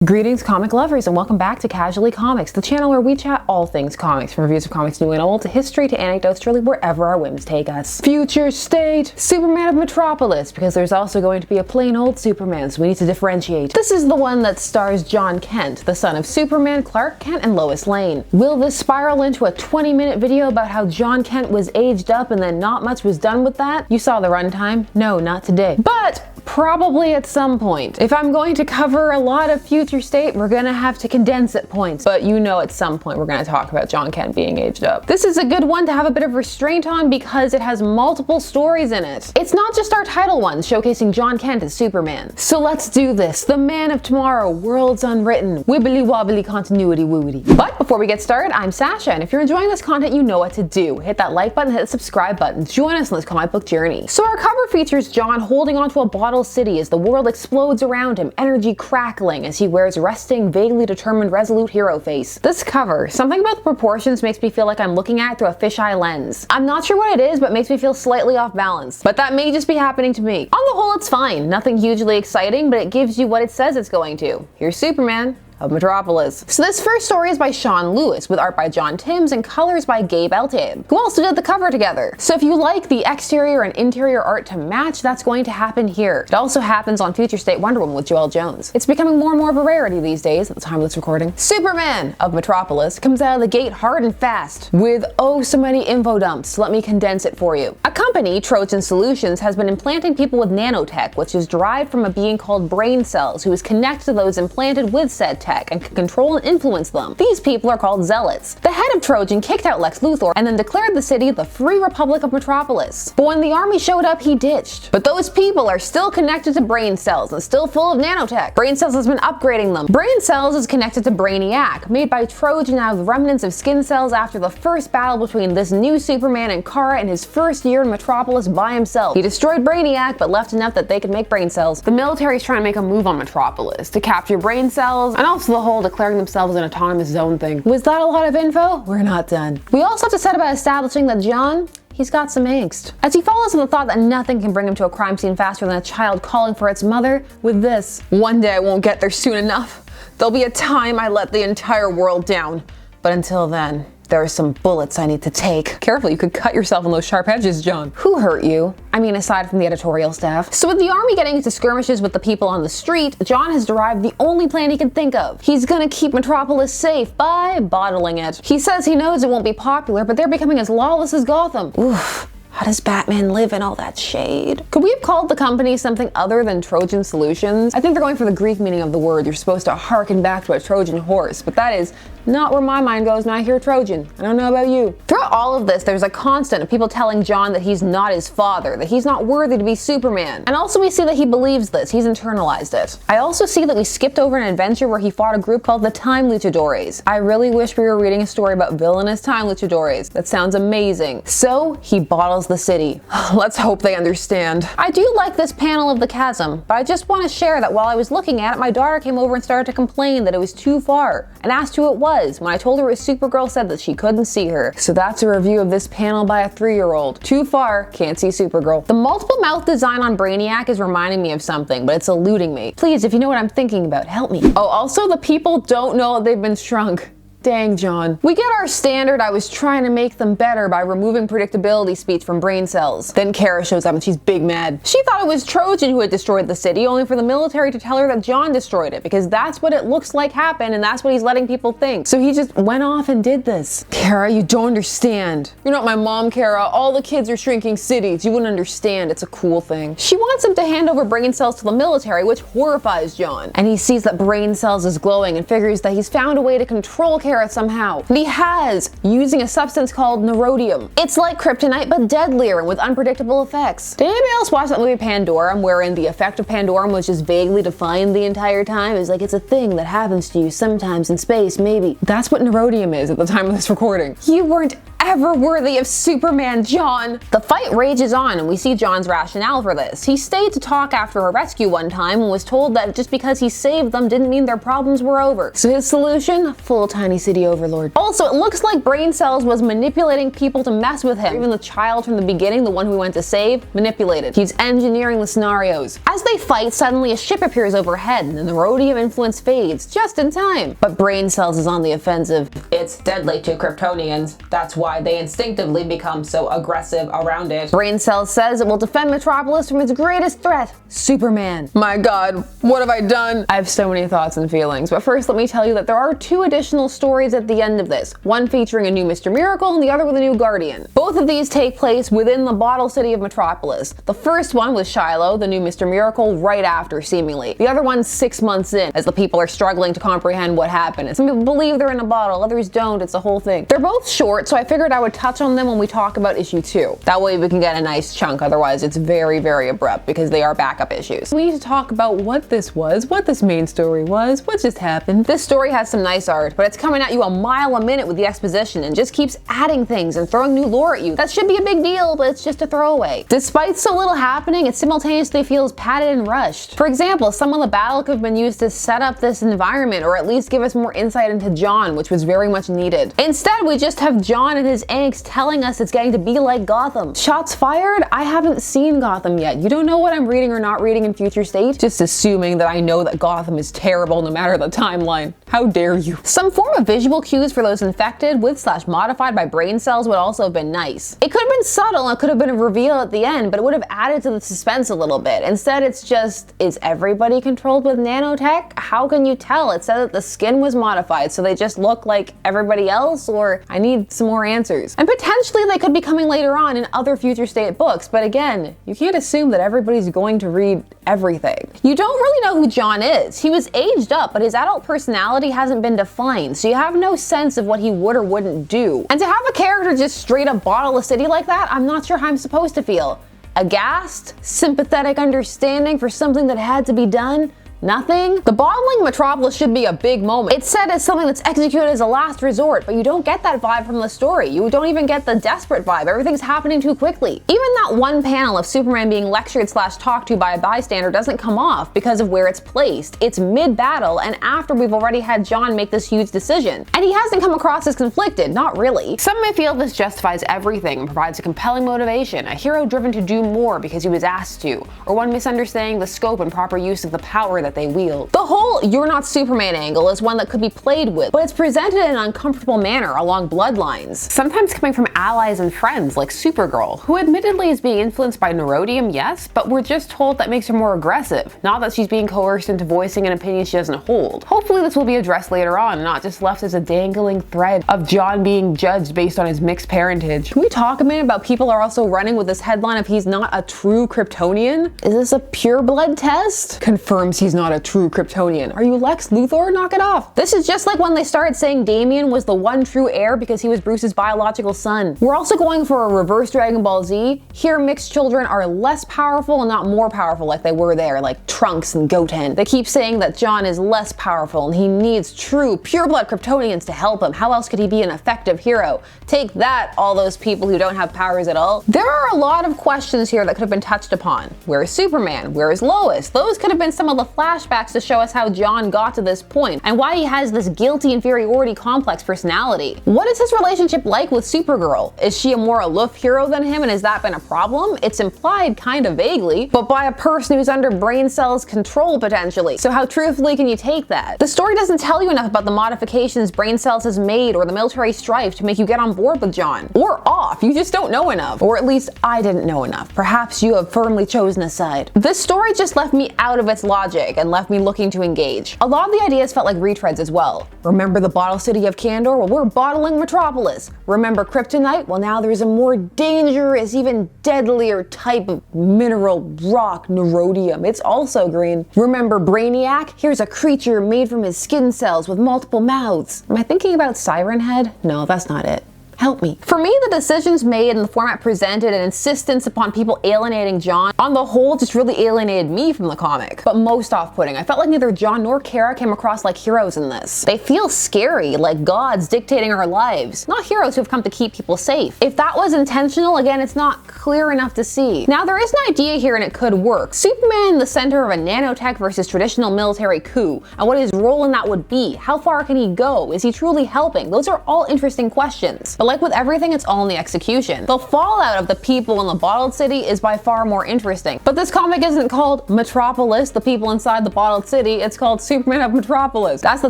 Greetings comic lovers and welcome back to Casually Comics, the channel where we chat all things comics, from reviews of comics new and old to history to anecdotes to really wherever our whims take us. Future state, Superman of Metropolis, because there's also going to be a plain old Superman, so we need to differentiate. This is the one that stars Jon Kent, the son of Superman, Clark Kent, and Lois Lane. Will this spiral into a 20-minute video about how Jon Kent was aged up and then not much was done with that? You saw the runtime? No, not today. But probably at some point. If I'm going to cover a lot of future state, we're gonna have to condense at points. But you know at some point we're gonna talk about Jon Kent being aged up. This is a good one to have a bit of restraint on because it has multiple stories in it. It's not just our title ones showcasing Jon Kent as Superman. So let's do this. The Man of Tomorrow, Worlds Unwritten, wibbly wobbly continuity woody. But before we get started, I'm Sasha, and if you're enjoying this content, you know what to do. Hit that like button, hit the subscribe button. Join us on this comic book journey. So our cover features Jon holding onto a bottle city as the world explodes around him, energy crackling as he wears resting, vaguely determined, resolute hero face. This cover, something about the proportions makes me feel like I'm looking at it through a fisheye lens. I'm not sure what it is, but makes me feel slightly off balance. But that may just be happening to me. On the whole, it's fine. Nothing hugely exciting, but it gives you what it says it's going to. Here's Superman of Metropolis. So this first story is by Sean Lewis, with art by John Timms and colors by Gabe Eltaeb, who also did the cover together. So if you like the exterior and interior art to match, that's going to happen here. It also happens on Future State Wonder Woman with Joelle Jones. It's becoming more and more of a rarity these days at the time of this recording. Superman of Metropolis comes out of the gate hard and fast with oh so many info dumps. Let me condense it for you. A company, Trojan Solutions, has been implanting people with nanotech, which is derived from a being called brain cells, who is connected to those implanted with said tech and can control and influence them. These people are called zealots. The head of Trojan kicked out Lex Luthor and then declared the city the Free Republic of Metropolis. But when the army showed up, he ditched. But those people are still connected to brain cells and still full of nanotech. Brain cells has been upgrading them. Brain cells is connected to Brainiac, made by Trojan out of remnants of skin cells after the first battle between this new Superman and Kara in his first year in Metropolis by himself. He destroyed Brainiac, but left enough that they could make brain cells. The military's trying to make a move on Metropolis to capture brain cells, and also the whole declaring themselves an autonomous zone thing. Was that a lot of info? We're not done. We also have to set about establishing that Jon, he's got some angst, as he follows in the thought that nothing can bring him to a crime scene faster than a child calling for its mother with this: one day I won't get there soon enough. There'll be a time I let the entire world down. But until then, there are some bullets I need to take. Careful, you could cut yourself on those sharp edges, Jon. Who hurt you? I mean, aside from the editorial staff. So with the army getting into skirmishes with the people on the street, Jon has derived the only plan he can think of. He's gonna keep Metropolis safe by bottling it. He says he knows it won't be popular, but they're becoming as lawless as Gotham. Oof. How does Batman live in all that shade? Could we have called the company something other than Trojan Solutions? I think they're going for the Greek meaning of the word. You're supposed to harken back to a Trojan horse, but that is not where my mind goes when I hear Trojan. I don't know about you. Throughout all of this, there's a constant of people telling Jon that he's not his father, that he's not worthy to be Superman. And also we see that he believes this, he's internalized it. I also see that we skipped over an adventure where he fought a group called the Time Luchadores. I really wish we were reading a story about villainous Time Luchadores. That sounds amazing. So he bottles the city. Let's hope they understand. I do like this panel of the chasm, but I just want to share that while I was looking at it, my daughter came over and started to complain that it was too far and asked who it was. When I told her it was Supergirl, said that she couldn't see her. So that's a review of this panel by a 3-year-old. Too far, can't see Supergirl. The multiple mouth design on Brainiac is reminding me of something, but it's eluding me. Please, if you know what I'm thinking about, help me. Oh, also the people don't know that they've been shrunk. Dang, Jon. We get our standard I was trying to make them better by removing predictability speech from brain cells. Then Kara shows up and she's big mad. She thought it was Trojan who had destroyed the city, only for the military to tell her that Jon destroyed it, because that's what it looks like happened and that's what he's letting people think. So he just went off and did this. Kara, you don't understand. You're not my mom, Kara. All the kids are shrinking cities. You wouldn't understand. It's a cool thing. She wants him to hand over brain cells to the military, which horrifies Jon. And he sees that brain cells is glowing and figures that he's found a way to control Kara somehow. And he has, using a substance called neurodium. It's like kryptonite, but deadlier and with unpredictable effects. Did anybody else watch that movie Pandorum, wherein the effect of Pandorum was just vaguely defined the entire time? It's like it's a thing that happens to you sometimes in space, maybe. That's what neurodium is at the time of this recording. You weren't ever worthy of Superman, Jon. The fight rages on and we see Jon's rationale for this. He stayed to talk after a rescue one time and was told that just because he saved them didn't mean their problems were over. So his solution? Full tiny city overlord. Also, it looks like Brain Cells was manipulating people to mess with him. Even the child from the beginning, the one who he went to save, manipulated. He's engineering the scenarios. As they fight, suddenly a ship appears overhead and the rhodium influence fades, just in time. But Brain Cells is on the offensive. It's deadly to Kryptonians. That's why they instinctively become so aggressive around it. Brain Cells says it will defend Metropolis from its greatest threat, Superman. My god, what have I done? I have so many thoughts and feelings, but first let me tell you that there are two additional stories at the end of this, one featuring a new Mr. Miracle and the other with a new Guardian. Both of these take place within the bottle city of Metropolis. The first one was Shiloh, the new Mr. Miracle, right after, seemingly. The other one's 6 months in, as the people are struggling to comprehend what happened. And some people believe they're in a bottle, others don't, it's a whole thing. They're both short, so I figured I would touch on them when we talk about issue 2. That way we can get a nice chunk, otherwise it's very, very abrupt because they are backup issues. We need to talk about what this was, what this main story was, what just happened. This story has some nice art, but it's coming at you a mile a minute with the exposition and just keeps adding things and throwing new lore at you. That should be a big deal, but it's just a throwaway. Despite so little happening, it simultaneously feels padded and rushed. For example, some of the battle could have been used to set up this environment or at least give us more insight into Jon, which was very much needed. Instead, we just have Jon and his angst telling us it's getting to be like Gotham. Shots fired? I haven't seen Gotham yet. You don't know what I'm reading or not reading in Future State? Just assuming that I know that Gotham is terrible no matter the timeline. How dare you? Some form of visual cues for those infected with / modified by Brain Cells would also have been nice. It could have been subtle and it could have been a reveal at the end, but it would have added to the suspense a little bit. Instead, it's just, is everybody controlled with nanotech? How can you tell? It said that the skin was modified, so they just look like everybody else, or I need some more answers. And potentially they could be coming later on in other Future State books, but again, you can't assume that everybody's going to read everything. You don't really know who Jon is. He was aged up, but his adult personality hasn't been defined, so you have no sense of what he would or wouldn't do. And to have a character just straight up bottle a city like that, I'm not sure how I'm supposed to feel. Aghast? Sympathetic understanding for something that had to be done? Nothing? The bottling Metropolis should be a big moment. It's said as something that's executed as a last resort, but you don't get that vibe from the story. You don't even get the desperate vibe. Everything's happening too quickly. Even that one panel of Superman being lectured / talked to by a bystander doesn't come off because of where it's placed. It's mid-battle and after we've already had Jon make this huge decision. And he hasn't come across as conflicted, not really. Some may feel this justifies everything and provides a compelling motivation, a hero driven to do more because he was asked to, or one misunderstanding the scope and proper use of the power that they wield. The whole "you're not Superman" angle is one that could be played with, but it's presented in an uncomfortable manner along bloodlines, sometimes coming from allies and friends like Supergirl, who admittedly is being influenced by neurodium, yes, but we're just told that makes her more aggressive, not that she's being coerced into voicing an opinion she doesn't hold. Hopefully this will be addressed later on, not just left as a dangling thread of Jon being judged based on his mixed parentage. Can we talk a minute about people are also running with this headline of he's not a true Kryptonian? Is this a pure blood test? Confirms he's not a true Kryptonian. Are you Lex Luthor? Knock it off. This is just like when they started saying Damian was the one true heir because he was Bruce's biological son. We're also going for a reverse Dragon Ball Z. Here mixed children are less powerful and not more powerful like they were there, like Trunks and Goten. They keep saying that Jon is less powerful and he needs true pure blood Kryptonians to help him. How else could he be an effective hero? Take that, all those people who don't have powers at all. There are a lot of questions here that could have been touched upon. Where is Superman? Where is Lois? Those could have been some of the flashbacks to show us how Jon got to this point and why he has this guilty inferiority complex personality. What is his relationship like with Supergirl? Is she a more aloof hero than him and has that been a problem? It's implied kind of vaguely, but by a person who's under Brain Cells control potentially. So how truthfully can you take that? The story doesn't tell you enough about the modifications Brain Cells has made or the military strife to make you get on board with Jon. Or off, you just don't know enough. Or at least I didn't know enough. Perhaps you have firmly chosen a side. This story just left me out of its logic and left me looking to engage. A lot of the ideas felt like retreads as well. Remember the bottle city of Candor? Well, we're bottling Metropolis. Remember Kryptonite? Well, now there's a more dangerous, even deadlier type of mineral rock, neurodium. It's also green. Remember Brainiac? Here's a creature made from his skin cells with multiple mouths. Am I thinking about Siren Head? No, that's not it. Help me. For me, the decisions made and the format presented and insistence upon people alienating Jon, on the whole, just really alienated me from the comic. But most off-putting, I felt like neither Jon nor Kara came across like heroes in this. They feel scary, like gods dictating our lives, not heroes who have come to keep people safe. If that was intentional, again, it's not clear enough to see. Now, there is an idea here and it could work. Superman in the center of a nanotech versus traditional military coup, and what his role in that would be. How far can he go? Is he truly helping? Those are all interesting questions. But like with everything, it's all in the execution. The fallout of the people in the bottled city is by far more interesting. But this comic isn't called Metropolis, the people inside the bottled city. It's called Superman of Metropolis. That's the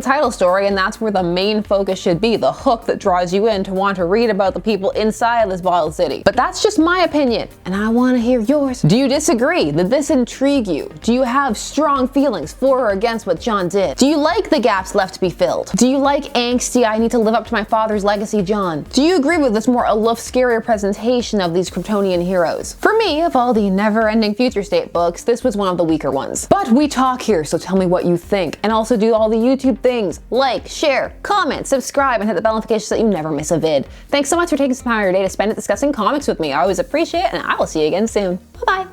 title story, and that's where the main focus should be, the hook that draws you in to want to read about the people inside of this bottled city. But that's just my opinion, and I want to hear yours. Do you disagree? Did this intrigue you? Do you have strong feelings for or against what Jon did? Do you like the gaps left to be filled? Do you like angsty, I need to live up to my father's legacy Jon? Do you agree with this more aloof, scarier presentation of these Kryptonian heroes? For me, of all the never-ending Future State books, this was one of the weaker ones. But we talk here, so tell me what you think. And also do all the YouTube things. Like, share, comment, subscribe, and hit the bell notification so that you never miss a vid. Thanks so much for taking some time out of your day to spend it discussing comics with me. I always appreciate it, and I will see you again soon. Bye-bye.